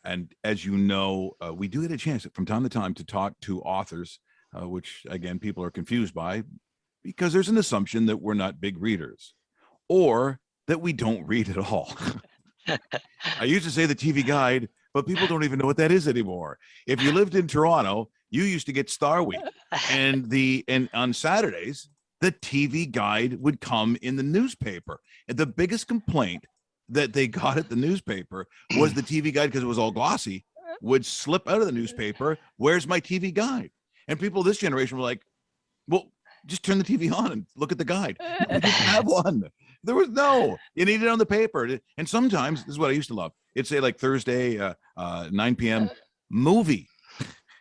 And as you know, we do get a chance from time to time to talk to authors, which again, people are confused by because there's an assumption that we're not big readers or that we don't read at all. I used to say the TV Guide, but people don't even know what that is anymore. If you lived in Toronto, you used to get Star Week, and on Saturdays, the TV Guide would come in the newspaper. And the biggest complaint that they got at the newspaper was the TV Guide, because it was all glossy, would slip out of the newspaper. Where's my TV Guide? And people this generation were like, well, just turn the TV on and look at the guide. No, we didn't have one. There was you need it on the paper. And sometimes, this is what I used to love. It'd say like Thursday, 9 p.m. movie.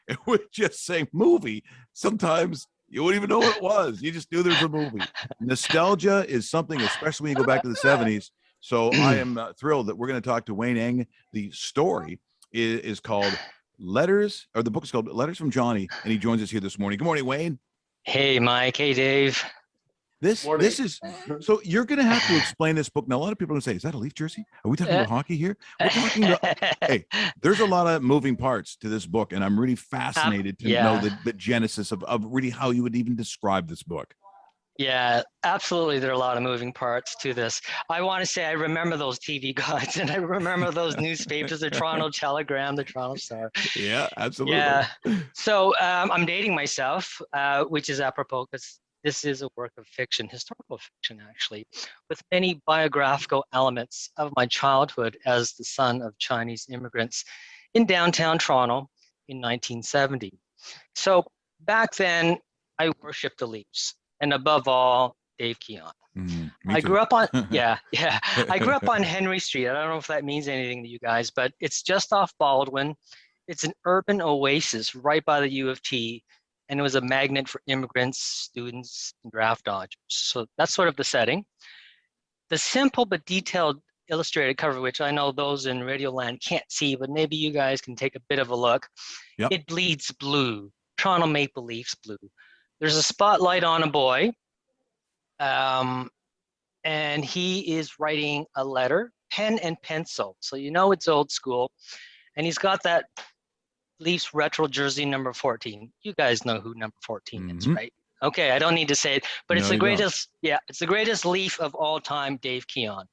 It would just say movie. Sometimes you wouldn't even know what it was. You just knew there was a movie. Nostalgia is something, especially when you go back to the 70s. So I am thrilled that we're going to talk to Wayne Eng. The story is called Letters, or the book is called Letters from Johnny, and he joins us here this morning. Good morning, Wayne. Hey, Mike. Hey, Dave. This is, so you're going to have to explain this book. Now, a lot of people are going to say, is that a Leaf jersey? Are we talking about hockey here? We're talking about, hey, there's a lot of moving parts to this book, and I'm really fascinated to know the genesis of really how you would even describe this book. Yeah, absolutely. There are a lot of moving parts to this. I want to say I remember those TV guides, and I remember those newspapers, the Toronto Telegram, the Toronto Star. Yeah, absolutely. Yeah. So I'm dating myself, which is apropos because this is a work of fiction, historical fiction, actually, with many biographical elements of my childhood as the son of Chinese immigrants in downtown Toronto in 1970. So back then, I worshipped the Leafs. And above all, Dave Keon. I grew up on, I grew up on Henry Street. I don't know if that means anything to you guys, but it's just off Baldwin. It's an urban oasis right by the U of T, and it was a magnet for immigrants, students, and draft dodgers. So that's sort of the setting. The simple but detailed illustrated cover, which I know those in Radioland can't see, but maybe you guys can take a bit of a look. Yep. It bleeds blue, Toronto Maple Leafs blue. There's a spotlight on a boy, and he is writing a letter, pen and pencil. So you know it's old school. And he's got that Leafs retro jersey number 14. You guys know who number 14 is, right? Okay, I don't need to say it, but it's the greatest, it's the greatest Leaf of all time, Dave Keon.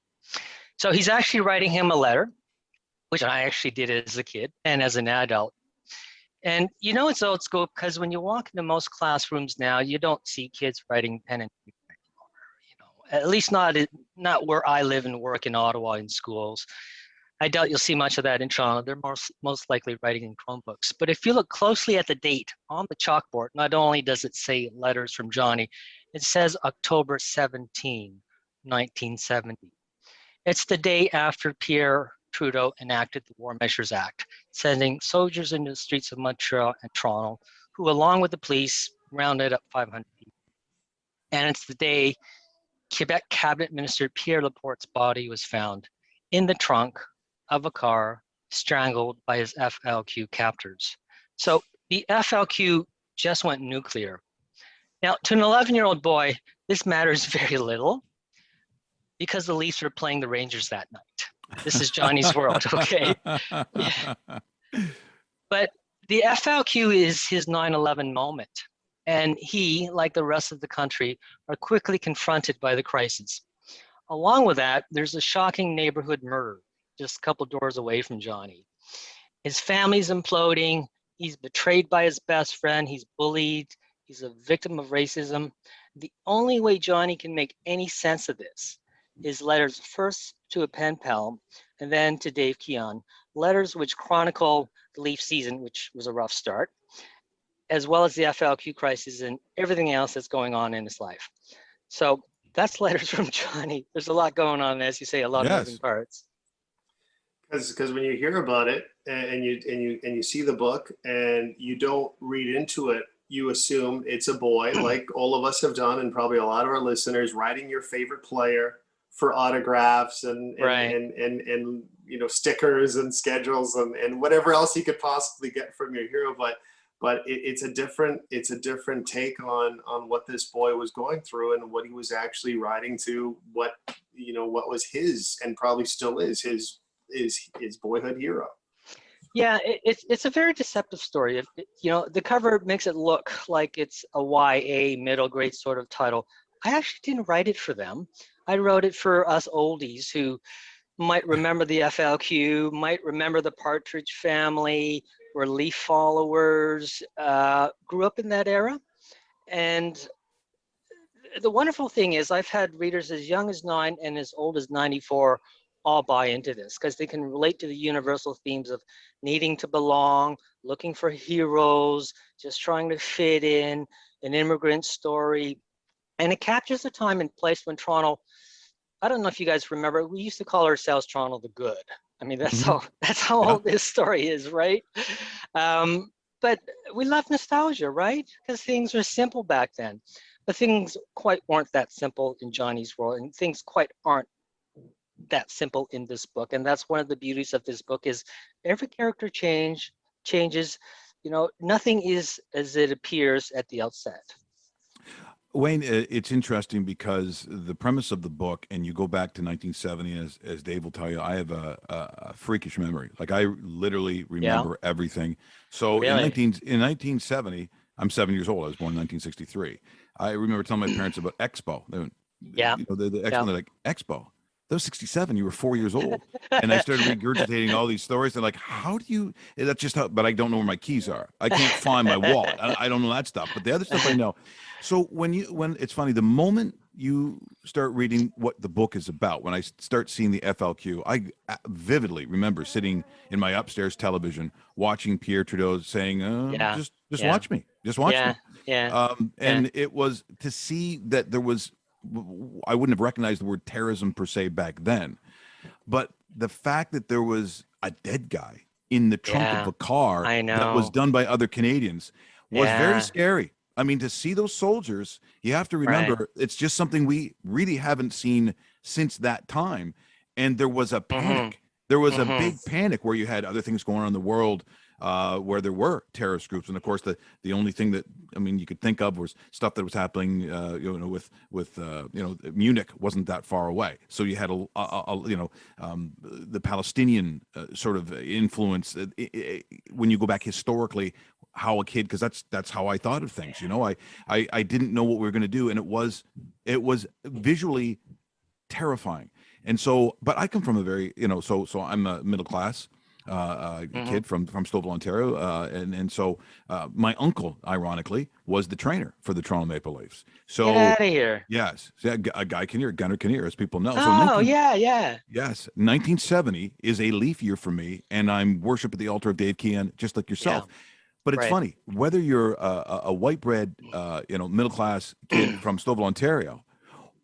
So he's actually writing him a letter, which I actually did as a kid and as an adult. And you know it's old school because when you walk into most classrooms now, you don't see kids writing pen and paper anymore. You know, at least not where I live and work in Ottawa in schools. I doubt you'll see much of that in Toronto. They're most likely writing in Chromebooks. But if you look closely at the date on the chalkboard, not only does it say Letters from Johnny, it says October 17, 1970. It's the day after Pierre Trudeau enacted the War Measures Act, sending soldiers into the streets of Montreal and Toronto, who, along with the police, rounded up 500 people. And it's the day Quebec Cabinet Minister Pierre Laporte's body was found in the trunk of a car, strangled by his FLQ captors. So the FLQ just went nuclear. Now, to an 11-year-old boy, this matters very little because the Leafs were playing the Rangers that night. This is Johnny's world, okay? Yeah. But the FLQ is his 9/11 moment. And he, like the rest of the country, are quickly confronted by the crisis. Along with that, there's a shocking neighborhood murder just a couple doors away from Johnny. His family's imploding. He's betrayed by his best friend. He's bullied. He's a victim of racism. The only way Johnny can make any sense of this is letters first to a pen pal and then to Dave Keon, letters which chronicle the Leaf season, which was a rough start, as well as the FLQ crisis and everything else that's going on in his life. So that's Letters from Johnny. There's a lot going on, as you say, a lot of moving parts. Because when you hear about it and you see the book and you don't read into it, you assume it's a boy, like all of us have done, and probably a lot of our listeners, writing your favorite player for autographs and you know, stickers and schedules and whatever else you could possibly get from your hero. But it's a different take on what this boy was going through and what he was actually writing to, what was his and probably still is his boyhood hero. Yeah, it's a very deceptive story. You know, the cover makes it look like it's a YA middle grade sort of title. I actually didn't write it for them. I wrote it for us oldies who might remember the FLQ, might remember the Partridge Family, were Leaf followers, grew up in that era. And the wonderful thing is I've had readers as young as 9 and as old as 94 all buy into this because they can relate to the universal themes of needing to belong, looking for heroes, just trying to fit in, an immigrant story. And it captures the time and place when Toronto, I don't know if you guys remember, we used to call ourselves Toronto the Good. I mean, that's Mhm. how Yeah. old this story is, right? But we love nostalgia, right? Because things were simple back then. But things quite weren't that simple in Johnny's world, and things quite aren't that simple in this book. And that's one of the beauties of this book is every character changes. You know, nothing is as it appears at the outset. Wayne, it's interesting because the premise of the book, and you go back to 1970, as Dave will tell you, I have a freakish memory. Like I literally Yeah, remember everything. So really. in 1970, I'm 7 years old. I was born in 1963. I remember telling my parents about Expo. Yeah, The Expo. yeah. And they're like, Expo? That was 67. You were 4 years old. And I started regurgitating all these stories. They're like, how do you, that's just how, but I don't know where my keys are. I can't find my wallet. I don't know that stuff, but the other stuff I know. So when it's funny, the moment you start reading what the book is about, when I start seeing the FLQ, I vividly remember sitting in my upstairs television watching Pierre Trudeau saying, Yeah, just yeah, watch me, just watch yeah, me. yeah, yeah. And it was to see that there was, I wouldn't have recognized the word terrorism per se back then, but the fact that there was a dead guy in the trunk of Yeah, a car I that was know. done by other Canadians was very Yeah, scary. I mean, to see those soldiers, you have to right. remember it's just something we really haven't seen since that time. And there was a Mm-hmm. panic. There was a Mm-hmm. big panic where you had other things going on in the world, where there were terrorist groups, and of course, the only thing that I mean you could think of was stuff that was happening, with Munich wasn't that far away, so you had the Palestinian sort of influence. When you go back historically, how a kid, because that's how I thought of things. I didn't know what we were going to do, and it was visually terrifying. And so, but I come from a very, so I'm a middle class Mm-hmm. kid from Stouffville, Ontario, and so my uncle, ironically, was the trainer for the Toronto Maple Leafs. Get So out of here. yes, yeah, a guy Kinnear, Gunnar Kinnear, as people know. So Oh, 19 yeah, yeah. yes, 1970 is a Leaf year for me, and I'm worship at the altar of Dave Keon, just like Yeah, yourself. But it's right. funny whether you're a white bread, middle class kid from Stouffville, Ontario,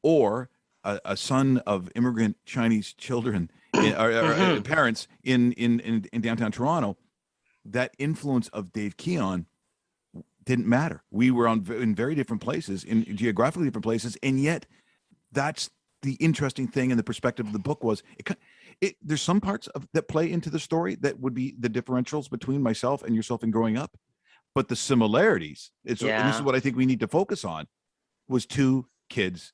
or a son of immigrant Chinese children, or Mm-hmm. parents in downtown Toronto, that influence of Dave Keon didn't matter. We were in very different places, in geographically different places, and yet that's the interesting thing. And the perspective of the book was there's some parts of that play into the story that would be the differentials between myself and yourself in growing up, but the similarities. And this is Yeah. what I think we need to focus on was two kids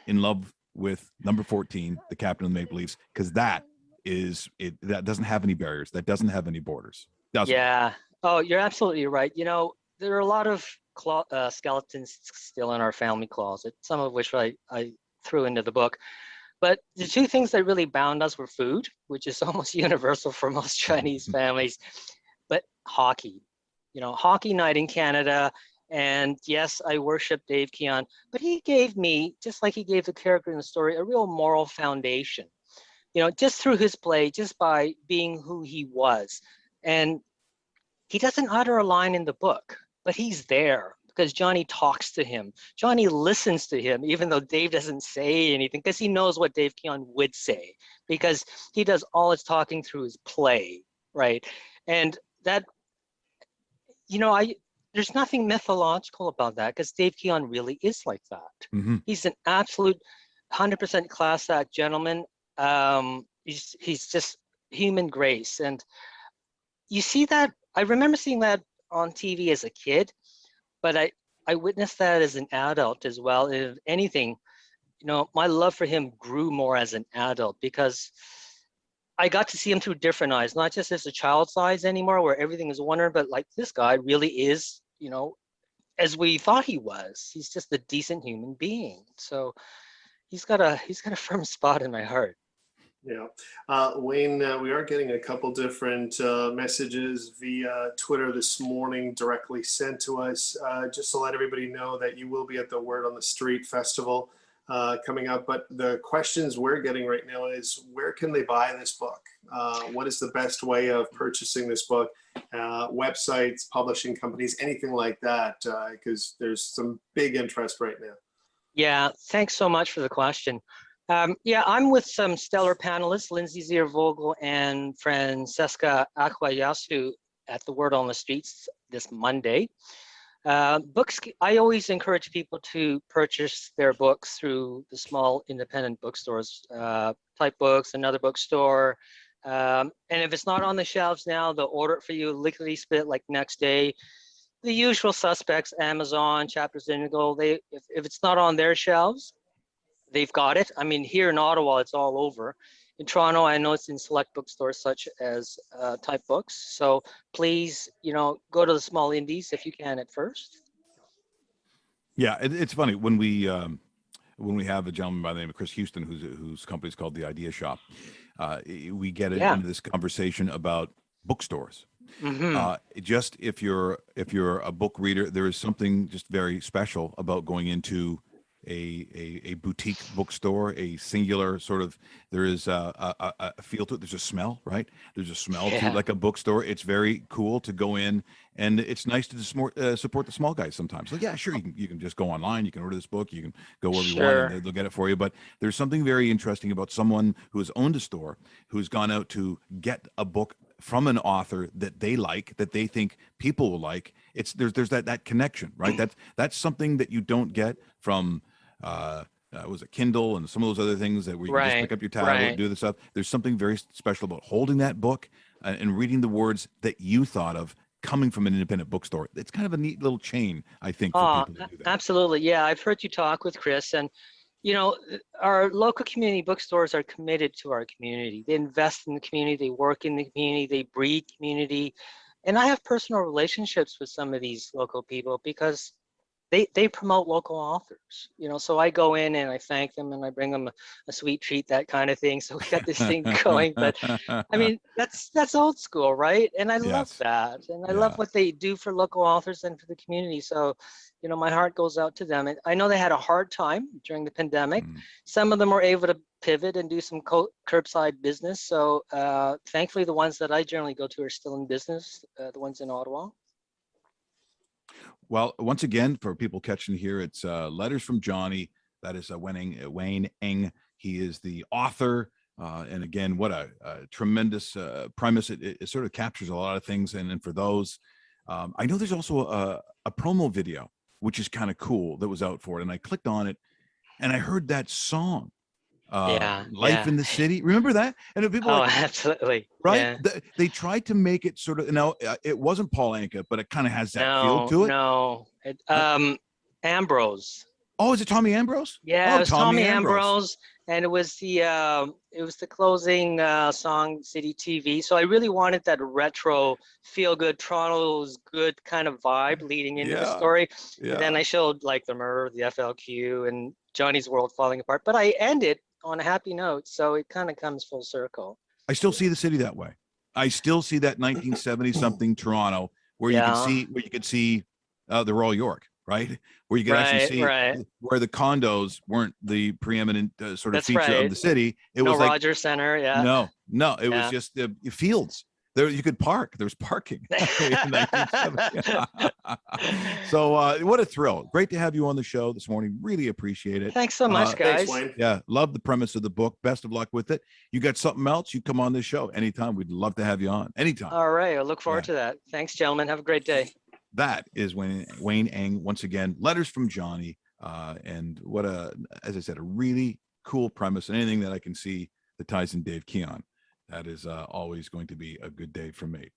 in love with number 14, the captain of the Maple Leafs, because that doesn't have any barriers, that doesn't have any borders, doesn't. Yeah. Oh, you're absolutely right. You know, there are a lot of skeletons still in our family closet, some of which I threw into the book. But the two things that really bound us were food, which is almost universal for most Chinese families, but hockey. You know, hockey night in Canada. And yes, I worship Dave Keon, but he gave me, just like he gave the character in the story, a real moral foundation. You know, just through his play, just by being who he was. And he doesn't utter a line in the book, but he's there because Johnny talks to him. Johnny listens to him, even though Dave doesn't say anything, because he knows what Dave Keon would say, because he does all his talking through his play, right? And that, I there's nothing mythological about that because Dave Keon really is like that. Mm-hmm. He's an absolute 100% class act gentleman. He's just human grace, and you see that. I remember seeing that on TV as a kid, but I witnessed that as an adult as well. If anything, my love for him grew more as an adult because I got to see him through different eyes, not just as a child's eyes anymore, where everything is wonder, but like this guy really is, as we thought he was. He's just a decent human being. So he's got a firm spot in my heart. Yeah. Wayne, we are getting a couple different messages via Twitter this morning directly sent to us, just to let everybody know that you will be at the Word on the Street Festival coming up. But the questions we're getting right now is, where can they buy this book? What is the best way of purchasing this book? Websites, publishing companies, anything like that, because there's some big interest right now. Yeah, thanks so much for the question. Yeah, I'm with some stellar panelists, Lindsay Ziervogel and Francesca Aquayasu at the Word on the Streets this Monday. Books, I always encourage people to purchase their books through the small independent bookstores, Type Books, another bookstore. And if it's not on the shelves now, they'll order it for you, lickety split, like next day. The usual suspects, Amazon, Chapters Indigo, if it's not on their shelves, they've got it. I mean, here in Ottawa, it's all over. In Toronto, I know it's in select bookstores such as Type Books. So please, go to the small indies if you can at first. Yeah, it's funny when we have a gentleman by the name of Chris Houston, whose company is called The Idea Shop. We get into this conversation about bookstores. Mm-hmm. Just if you're a book reader, there is something just very special about going into a boutique bookstore, a singular sort of. There is a feel to it. There's a smell, right? There's a smell to like a bookstore. It's very cool to go in, and it's nice to support the small guys sometimes. So yeah, sure, you can just go online, you can order this book, you can go wherever you want, and they'll get it for you. But there's something very interesting about someone who has owned a store, who's gone out to get a book from an author that they like, that they think people will like. There's that connection, right? That's something that you don't get from was it Kindle and some of those other things that where you can just pick up your tablet and do the stuff. There's something very special about holding that book and reading the words that you thought of coming from an independent bookstore. It's kind of a neat little chain, I think, for people to do that. Absolutely. Yeah, I've heard you talk with Chris, and our local community bookstores are committed to our community. They invest in the community, they work in the community, they breed community. And I have personal relationships with some of these local people because they promote local authors, so I go in and I thank them and I bring them a sweet treat, that kind of thing. So we got this thing going. But I mean, that's old school, right? And I love that. And I love what they do for local authors and for the community. So, my heart goes out to them. And I know they had a hard time during the pandemic. Some of them were able to pivot and do some curbside business. So thankfully, the ones that I generally go to are still in business, the ones in Ottawa. Well, once again, for people catching here, it's Letters from Johnny. That is Wayne Eng. He is the author. And again, what a tremendous premise. It sort of captures a lot of things. And for those, I know there's also a promo video, which is kind of cool, that was out for it. And I clicked on it and I heard that song. Life in the City. Remember that? And people absolutely. Right? Yeah. They tried to make it sort of, it wasn't Paul Anka, but it kind of has that feel to it. No, Ambrose. Oh, is it Tommy Ambrose? Yeah, it was Tommy Ambrose, and it was the closing song, City TV. So I really wanted that retro, feel good, Toronto's good kind of vibe leading into the story. Yeah. And then I showed like the murder, the FLQ, and Johnny's world falling apart. But I ended on a happy note, so it kind of comes full circle. I still see the city that way. I still see that 1970 something Toronto where you could see the Royal York, right? Where you could actually see where the condos weren't the preeminent sort of feature of the city. It was like Rogers Center. No, it was just the fields. There you could park. There's parking. So what a thrill. Great to have you on the show this morning. Really appreciate it. Thanks so much, guys. Thanks, yeah, love the premise of the book. Best of luck with it. You got something else, you come on this show anytime. We'd love to have you on anytime. All right. I look forward to that. Thanks, gentlemen. Have a great day. That is Wayne Eng, once again, Letters from Johnny. And what as I said, a really cool premise, and anything that I can see that ties in Dave Keon. That is always going to be a good day for me.